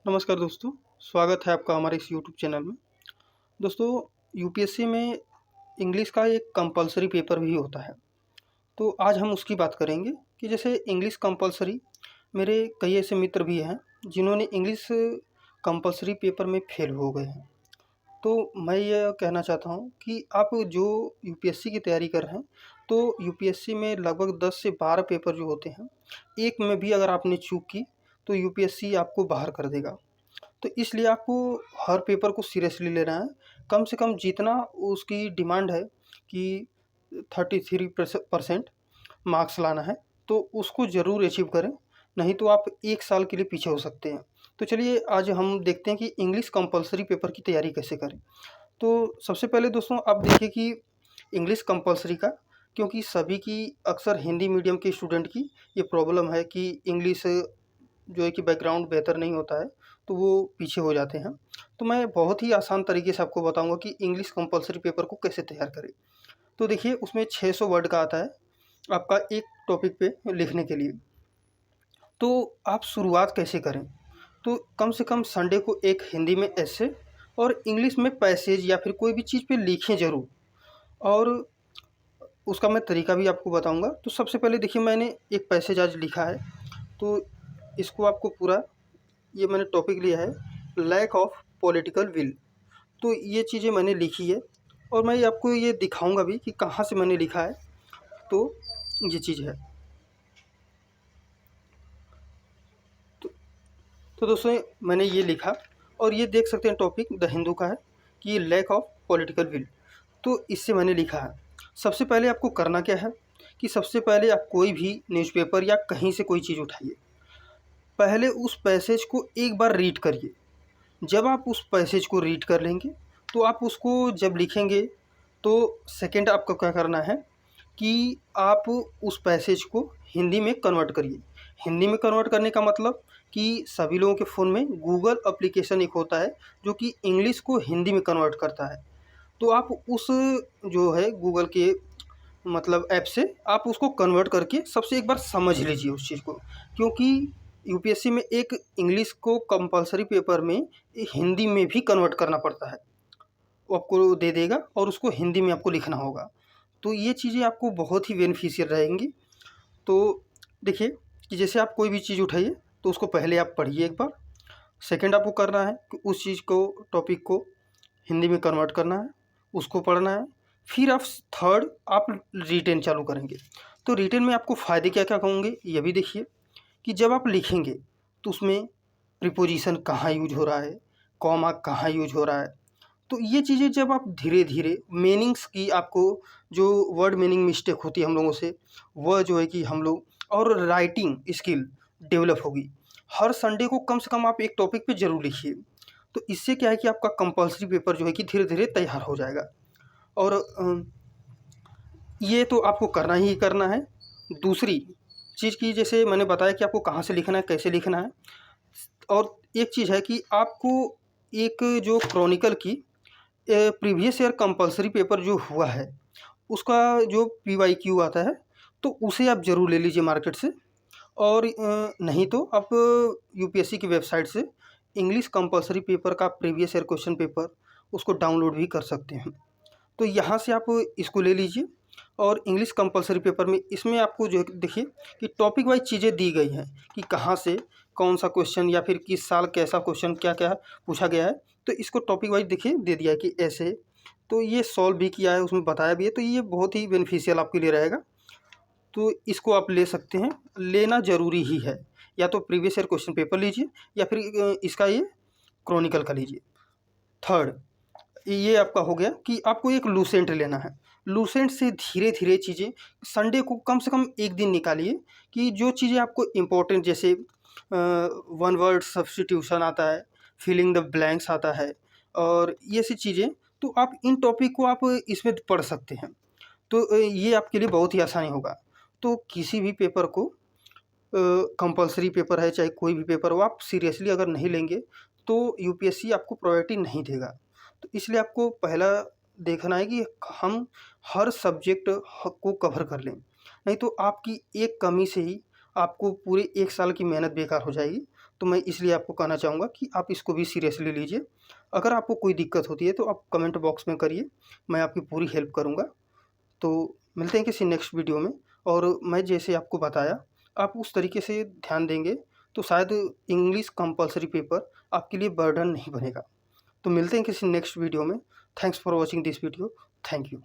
नमस्कार दोस्तों, स्वागत है आपका हमारे इस यूट्यूब चैनल में। दोस्तों, यूपीएससी में इंग्लिश का एक कंपल्सरी पेपर भी होता है। तो आज हम उसकी बात करेंगे कि जैसे इंग्लिश कंपल्सरी, मेरे कई ऐसे मित्र भी हैं जिन्होंने इंग्लिश कंपल्सरी पेपर में फेल हो गए हैं। तो मैं ये कहना चाहता हूँ कि आप जो यूपीएससी की तैयारी कर रहे हैं, तो यूपीएससी में लगभग 10 से 12 पेपर जो होते हैं, एक में भी अगर आपने चूक की तो यूपीएससी आपको बाहर कर देगा। तो इसलिए आपको हर पेपर को सीरियसली लेना है। कम से कम जितना उसकी डिमांड है कि 33% मार्क्स लाना है, तो उसको ज़रूर अचीव करें, नहीं तो आप 1 साल के लिए पीछे हो सकते हैं। तो चलिए आज हम देखते हैं कि इंग्लिश कंपल्सरी पेपर की तैयारी कैसे करें। तो सबसे पहले दोस्तों आप देखिए कि इंग्लिश कंपल्सरी का, क्योंकि सभी की अक्सर हिंदी मीडियम के स्टूडेंट की ये प्रॉब्लम है कि इंग्लिश जो है कि बैकग्राउंड बेहतर नहीं होता है, तो वो पीछे हो जाते हैं। तो मैं बहुत ही आसान तरीके से आपको बताऊंगा कि इंग्लिश कंपल्सरी पेपर को कैसे तैयार करें। तो देखिए, उसमें 600 वर्ड का आता है आपका एक टॉपिक पे लिखने के लिए। तो आप शुरुआत कैसे करें? तो कम से कम संडे को एक हिंदी में ऐसे और इंग्लिश में पैसेज या फिर कोई भी चीज़ पे लिखें ज़रूर। और उसका मैं तरीका भी आपको बताऊंगा। तो सबसे पहले देखिए, मैंने एक पैसेज आज लिखा है, तो इसको आपको पूरा, ये मैंने टॉपिक लिया है लैक ऑफ पॉलिटिकल विल। तो ये चीज़ें मैंने लिखी है और मैं आपको ये दिखाऊंगा भी कि कहाँ से मैंने लिखा है। तो ये चीज़ है। तो, तो दोस्तों मैंने ये लिखा और ये देख सकते हैं टॉपिक द हिंदू का है कि लैक ऑफ पॉलिटिकल विल। तो इससे मैंने लिखा है। सबसे पहले आपको करना क्या है कि सबसे पहले आप कोई भी न्यूज़पेपर या कहीं से कोई चीज़ उठाइए, पहले उस पैसेज को एक बार रीड करिए। जब आप उस पैसेज को रीड कर लेंगे, तो आप उसको जब लिखेंगे, तो सेकंड आपको क्या करना है कि आप उस पैसेज को हिंदी में कन्वर्ट करिए। हिंदी में कन्वर्ट करने का मतलब कि सभी लोगों के फ़ोन में गूगल एप्लीकेशन एक होता है जो कि इंग्लिश को हिंदी में कन्वर्ट करता है। तो आप उस जो है गूगल के मतलब ऐप से आप उसको कन्वर्ट करके सबसे एक बार समझ लीजिए उस चीज़ को। क्योंकि यूपीएससी में एक इंग्लिश को कंपल्सरी पेपर में हिंदी में भी कन्वर्ट करना पड़ता है। वो आपको दे देगा और उसको हिंदी में आपको लिखना होगा। तो ये चीज़ें आपको बहुत ही बेनिफिशियल रहेंगी। तो देखिए कि जैसे आप कोई भी चीज़ उठाइए, तो उसको पहले आप पढ़िए एक बार। सेकंड आपको करना है कि उस चीज़ को, टॉपिक को हिंदी में कन्वर्ट करना है, उसको पढ़ना है। फिर आप थर्ड आप रिटेन चालू करेंगे। तो रिटेन में आपको फ़ायदे क्या क्या होंगे ये भी देखिए कि जब आप लिखेंगे तो उसमें प्रीपोजिशन कहाँ यूज हो रहा है, कॉमा कहाँ यूज हो रहा है। तो ये चीज़ें जब आप धीरे धीरे मीनिंग्स की, आपको जो वर्ड मीनिंग मिस्टेक होती है हम लोगों से, वह जो है कि हम लोग, और राइटिंग स्किल डेवलप होगी। हर संडे को कम से कम आप एक टॉपिक पे ज़रूर लिखिए। तो इससे क्या है कि आपका कंपल्सरी पेपर जो है कि धीरे धीरे तैयार हो जाएगा। और ये तो आपको करना ही करना है। दूसरी चीज़ की, जैसे मैंने बताया कि आपको कहाँ से लिखना है, कैसे लिखना है। और एक चीज़ है कि आपको एक जो क्रॉनिकल की प्रीवियस ईयर कंपल्सरी पेपर जो हुआ है, उसका जो पीवाईक्यू आता है, तो उसे आप ज़रूर ले लीजिए मार्केट से। और नहीं तो आप यूपीएससी की वेबसाइट से इंग्लिश कंपल्सरी पेपर का प्रीवियस ईयर क्वेश्चन पेपर उसको डाउनलोड भी कर सकते हैं। तो यहाँ से आप इसको ले लीजिए। और इंग्लिश कंपल्सरी पेपर में इसमें आपको जो है देखिए कि टॉपिक वाइज चीज़ें दी गई हैं कि कहाँ से कौन सा क्वेश्चन या फिर किस साल कैसा क्वेश्चन क्या क्या पूछा गया है। तो इसको टॉपिक वाइज देखिए दे दिया है कि ऐसे, तो ये सॉल्व भी किया है, उसमें बताया भी है। तो ये बहुत ही बेनिफिशियल आपके लिए रहेगा। तो इसको आप ले सकते हैं, लेना ज़रूरी ही है। या तो प्रीवियस ईयर क्वेश्चन पेपर लीजिए या फिर इसका ये क्रॉनिकल का लीजिए। थर्ड ये आपका हो गया कि आपको एक लूसेंट लेना है। लूसेंट से धीरे धीरे चीज़ें, संडे को कम से कम एक दिन निकालिए कि जो चीज़ें आपको इम्पोर्टेंट, जैसे वन वर्ड सब्स्टिट्यूशन आता है, फिलिंग द ब्लैंक्स आता है, और ये सी चीज़ें, तो आप इन टॉपिक को आप इसमें पढ़ सकते हैं। तो ये आपके लिए बहुत ही आसानी होगा। तो किसी भी पेपर को, कंपल्सरी पेपर है चाहे कोई भी पेपर हो, आप सीरियसली अगर नहीं लेंगे तो यूपीएससी आपको प्रायोरिटी नहीं देगा। तो इसलिए आपको पहला देखना है कि हम हर सब्जेक्ट को कवर कर लें, नहीं तो आपकी एक कमी से ही आपको पूरे 1 साल की मेहनत बेकार हो जाएगी। तो मैं इसलिए आपको कहना चाहूँगा कि आप इसको भी सीरियसली लीजिए। अगर आपको कोई दिक्कत होती है तो आप कमेंट बॉक्स में करिए, मैं आपकी पूरी हेल्प करूँगा। तो मिलते हैं किसी नेक्स्ट वीडियो में। और मैं जैसे आपको बताया आप उस तरीके से ध्यान देंगे तो शायद इंग्लिश कंपलसरी पेपर आपके लिए बर्डन नहीं बनेगा। तो मिलते हैं किसी नेक्स्ट वीडियो में। Thanks for watching this video. Thank you.